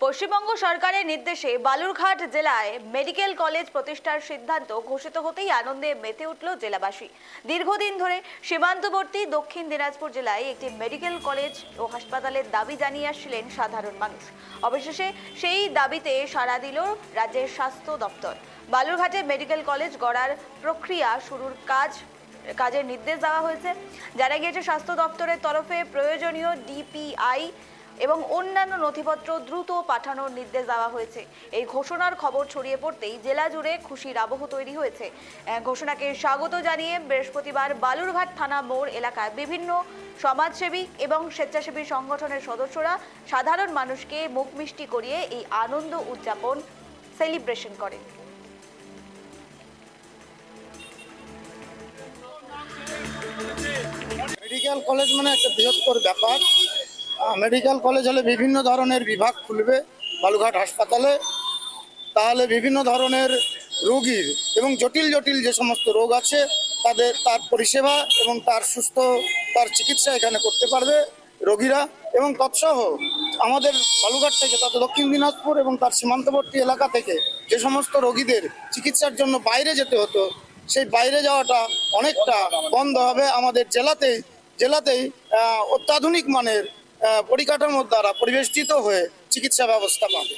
পশ্চিমবঙ্গ সরকারের নির্দেশে বালুরঘাট জেলায় মেডিকেল কলেজ প্রতিষ্ঠার সিদ্ধান্ত ঘোষিত হতেই আনন্দে মেতে উঠল জেলাবাসী। দীর্ঘদিন ধরে সীমান্তবর্তী দক্ষিণ দিনাজপুর জেলায় একটি মেডিকেল কলেজ ও হাসপাতালের দাবি জানিয়ে আসছিলেন সাধারণ মানুষ। অবশেষে সেই দাবিতে সাড়া দিল রাজ্যের স্বাস্থ্য দপ্তর। বালুরঘাটে মেডিকেল কলেজ গড়ার প্রক্রিয়া শুরুর কাজের নির্দেশ দেওয়া হয়েছে। জানা গিয়েছে, স্বাস্থ্য দপ্তরের তরফে প্রয়োজনীয় ডিপিআই এবং অন্যান্য নথিপত্র দ্রুত পাঠানোর নির্দেশ দেওয়া হয়েছে। এই ঘোষণার খবর ছড়িয়ে পড়তেই জেলা জুড়ে খুশির আবহ তৈরি হয়েছে। ঘোষণাকে স্বাগত জানিয়ে বৃহস্পতিবার বালুরঘাট থানা মোড় এলাকায় বিভিন্ন সমাজসেবী এবং স্বেচ্ছাসেবী সংগঠনের সদস্যরা সাধারণ মানুষকে মুখ মিষ্টি করিয়ে এই আনন্দ উদযাপন সেলিব্রেশন করেন। মেডিকেল কলেজ মানে একটা বৃহত্তর ব্যাপার। মেডিকেল কলেজ হলে বিভিন্ন ধরনের বিভাগ খুলবে বালুরঘাট হাসপাতালে, তাহলে বিভিন্ন ধরনের রোগীর এবং জটিল জটিল যে সমস্ত রোগ আছে তার পরিষেবা এবং তার চিকিৎসা এখানে করতে পারবে রোগীরা। এবং তৎসহ আমাদের বালুরঘাট থেকে তত দক্ষিণ দিনাজপুর এবং তার সীমান্তবর্তী এলাকা থেকে যে সমস্ত রোগীদের চিকিৎসার জন্য বাইরে যেতে হতো, সেই বাইরে যাওয়াটা অনেকটা বন্ধ হবে। আমাদের জেলাতেই অত্যাধুনিক মানের পরিকাঠামোর দ্বারা পরিবেষ্টিত হয়ে চিকিৎসা ব্যবস্থা পাবে।